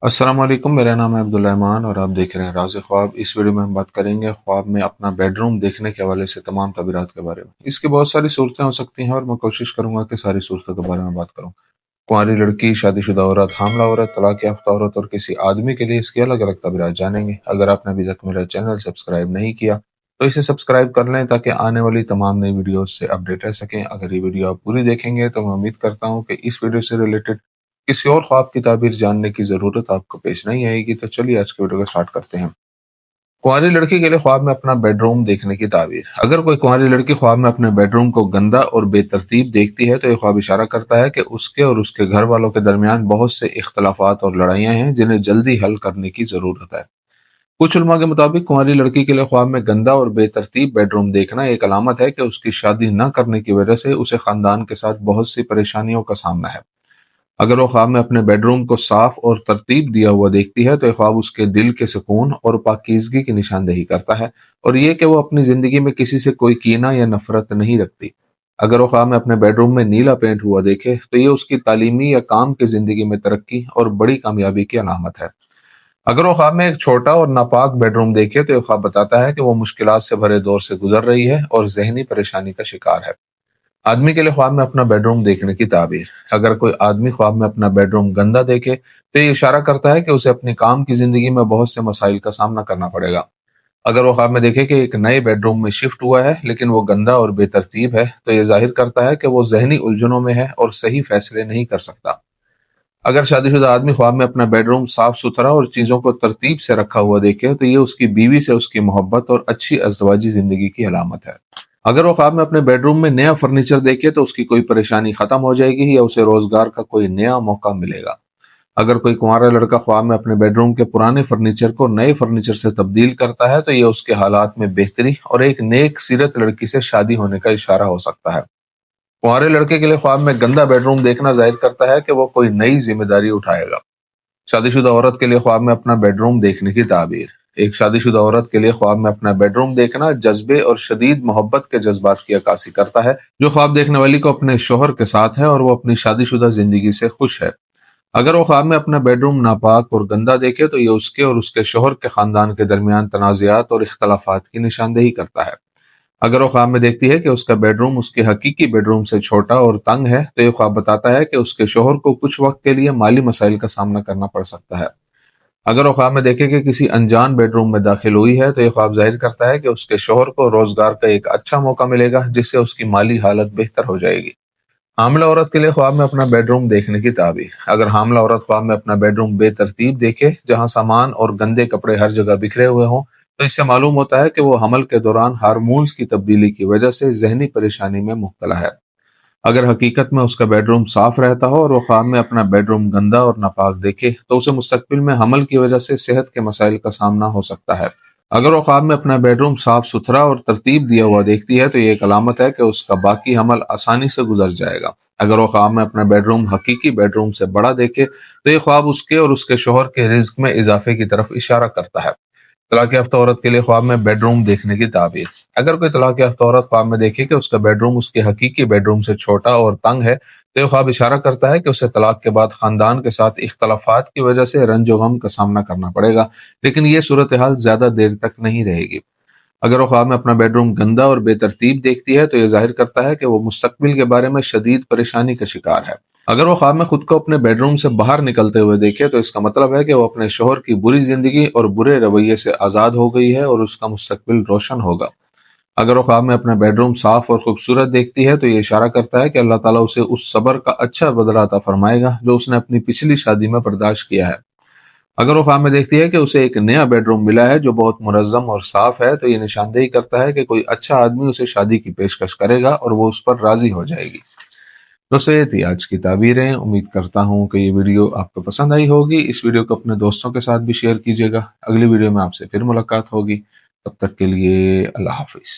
अस्सलाम वालेकुम, मेरा नाम है अब्दुल रहमान और आप देख रहे हैं राज़ ख्वाब। इस वीडियो में हम बात करेंगे ख्वाब में अपना बेडरूम देखने के हवाले से तमाम तबीरात के बारे में। इसकी बहुत सारी सूरतें हो सकती हैं और मैं कोशिश करूंगा कि सारी सूरतों के बारे में बात करूं। कुंवारी लड़की, शादीशुदा औरत, हामला औरत, तलाक याफ्ता औरत और किसी आदमी के लिए इसकी अलग अलग तबीरात जानेंगे। अगर आपने अभी तक मेरा चैनल सब्सक्राइब नहीं किया तो इसे सब्सक्राइब कर लें ताकि आने वाली तमाम नई वीडियो से अपडेट रह सकें। अगर ये वीडियो आप पूरी देखेंगे तो मैं उम्मीद करता हूँ कि इस वीडियो से रिलेटेड किसी और ख्वाब की ताबीर जानने की जरूरत आपको पेश नहीं आएगी। तो चलिए आज की वीडियो को स्टार्ट करते हैं। कुंवारी लड़की के लिए ख्वाब में अपना बेडरूम देखने की ताबीर। अगर कोई कुंवारी लड़की ख्वाब में अपने बेडरूम को गंदा और बेतरतीब देखती है तो यह ख्वाब इशारा करता है कि उसके और उसके घर वालों के दरमियान बहुत से इख्तलाफात और लड़ाइयां हैं जिन्हें जल्दी हल करने की जरूरत है। कुछ उलमा के मुताबिक कुंवारी लड़की के लिए ख्वाब में गंदा और बेतरतीब बेडरूम देखना एक अलामत है कि उसकी शादी न करने की वजह से उसे खानदान के साथ बहुत सी परेशानियों का सामना है। अगर वो ख्वाब में अपने बेडरूम को साफ और तरतीब दिया हुआ देखती है तो ये ख्वाब उसके दिल के सुकून और पाकीज़गी की निशानदेही करता है और ये कि वो अपनी जिंदगी में किसी से कोई कीना या नफरत नहीं रखती। अगर वो ख्वाब में अपने बेडरूम में नीला पेंट हुआ देखे तो ये उसकी तालीमी या काम की जिंदगी में तरक्की और बड़ी कामयाबी की अलामत है। अगर वो ख्वाब में एक छोटा और नापाक बेडरूम देखे तो ये ख्वाब बताता है कि वो मुश्किलात से भरे दौर से गुजर रही है और जहनी परेशानी का शिकार है। आदमी के लिए ख्वाब में अपना बेडरूम देखने की ताबीर। अगर कोई आदमी ख्वाब में अपना बेडरूम गंदा देखे तो ये इशारा करता है कि उसे अपनी काम की जिंदगी में बहुत से मसाइल का सामना करना पड़ेगा। अगर वो ख्वाब में देखे कि एक नए बेडरूम में शिफ्ट हुआ है लेकिन वो गंदा और बेतरतीब है तो ये जाहिर करता है कि वो जहनी उलझनों में है और सही फैसले नहीं कर सकता। अगर शादीशुदा आदमी ख्वाब में अपना बेडरूम साफ सुथरा और चीजों को तरतीब से रखा हुआ देखे तो ये उसकी बीवी से उसकी मोहब्बत और अच्छी अज़दवाजी जिंदगी की अलामत है। अगर वो ख्वाब में अपने बेडरूम में नया फर्नीचर देखे तो उसकी कोई परेशानी खत्म हो जाएगी या उसे रोजगार का कोई नया मौका मिलेगा। अगर कोई कुंवारा लड़का ख्वाब में अपने बेडरूम के पुराने फर्नीचर को नए फर्नीचर से तब्दील करता है तो यह उसके हालात में बेहतरी और एक नेक सीरत लड़की से शादी होने का इशारा हो सकता है। कुंवारे लड़के के लिए ख्वाब में गंदा बेडरूम देखना जाहिर करता है कि वो कोई नई जिम्मेदारी उठाएगा। शादीशुदा औरत के लिए ख्वाब में अपना बेडरूम देखने की ताबीर। एक शादीशुदा औरत के लिए ख्वाब में अपना बेडरूम देखना जज्बे और शदीद मोहब्बत के जज्बात की अक्कासी करता है जो ख्वाब देखने वाली को अपने शोहर के साथ है और वो अपनी शादीशुदा जिंदगी से खुश है। अगर वो ख्वाब में अपना बेडरूम नापाक और गंदा देखे तो ये उसके और उसके शोहर के खानदान के दरमियान तनाज़ात और इख्तलाफात की निशानदेही करता है। अगर वो ख्वाब में देखती है कि उसका बेडरूम उसके हकीकी बेडरूम से छोटा और तंग है तो ये ख्वाब बताता है कि उसके शोहर को कुछ वक्त के लिए माली मसाइल का सामना करना पड़ सकता है। अगर वो ख्वाब में देखे कि किसी अनजान बेडरूम में दाखिल हुई है तो ये ख्वाब जाहिर करता है कि उसके शोहर को रोजगार का एक अच्छा मौका मिलेगा जिससे उसकी माली हालत बेहतर हो जाएगी। हामला औरत के लिए ख्वाब में अपना बेडरूम देखने की ताबीर। अगर हामला औरत ख्वाब में अपना बेडरूम बेतरतीब देखे जहां सामान और गंदे कपड़े हर जगह बिखरे हुए हों तो इससे मालूम होता है कि वो हमल के दौरान हार्मोन्स की तब्दीली की वजह से जहनी परेशानी में मुब्तला है। अगर हकीकत में उसका बेडरूम साफ रहता हो और वो ख्वाब में अपना बेडरूम गंदा और नापाक देखे तो उसे मुस्तकबिल में हमल की वजह से सेहत के मसाइल का सामना हो सकता है। अगर वो ख्वाब में अपना बेडरूम साफ सुथरा और तरतीब दिया हुआ देखती है तो ये एक अलामत है कि उसका बाकी हमल आसानी से गुजर जाएगा। अगर वो ख्वाब में अपना बेडरूम हकीकी बेडरूम से बड़ा देखे तो ये ख्वाब उसके और उसके शोहर के रिज्क में इजाफे की तरफ इशारा करता है। तलाक याफ्ता औरत के लिए ख्वाब में बेडरूम देखने की ताबीर। अगर कोई तलाक याफ्ता औरत ख्वाब में देखे कि उसका बेडरूम उसके हकीकी बेडरूम से छोटा और तंग है तो यह ख्वाब इशारा करता है कि उसे तलाक के बाद खानदान के साथ इख्तलाफात की वजह से रंजो गम का सामना करना पड़ेगा, लेकिन ये सूरत हाल ज्यादा देर तक नहीं रहेगी। अगर वो ख्वाब में अपना बेडरूम गंदा और बेतरतीब देखती है तो यह जाहिर करता है कि वो मुस्तकबिल के बारे में शदीद परेशानी का शिकार है। अगर वो ख्वाब में खुद को अपने बेडरूम से बाहर निकलते हुए देखे तो इसका मतलब है कि वो अपने शोहर की बुरी जिंदगी और बुरे रवैये से आज़ाद हो गई है और उसका मुस्तकबिल रोशन होगा। अगर वो ख्वाब में अपना बेडरूम साफ और खूबसूरत देखती है तो ये इशारा करता है कि अल्लाह ताला उसे उस सब्र का अच्छा बदला अता फरमाएगा जो उसने अपनी पिछली शादी में बर्दाश्त किया है। अगर वो ख्वाब में देखती है कि उसे एक नया बेडरूम मिला है जो बहुत मुनज़्ज़म और साफ है तो ये निशानदेही करता है कि कोई अच्छा आदमी उसे शादी की पेशकश करेगा और वो उस पर राजी हो जाएगी। दोस्तों ये थी आज की ताबीरें। उम्मीद करता हूँ कि ये वीडियो आपको पसंद आई होगी। इस वीडियो को अपने दोस्तों के साथ भी शेयर कीजिएगा। अगली वीडियो में आपसे फिर मुलाकात होगी। तब तक के लिए अल्लाह हाफिज।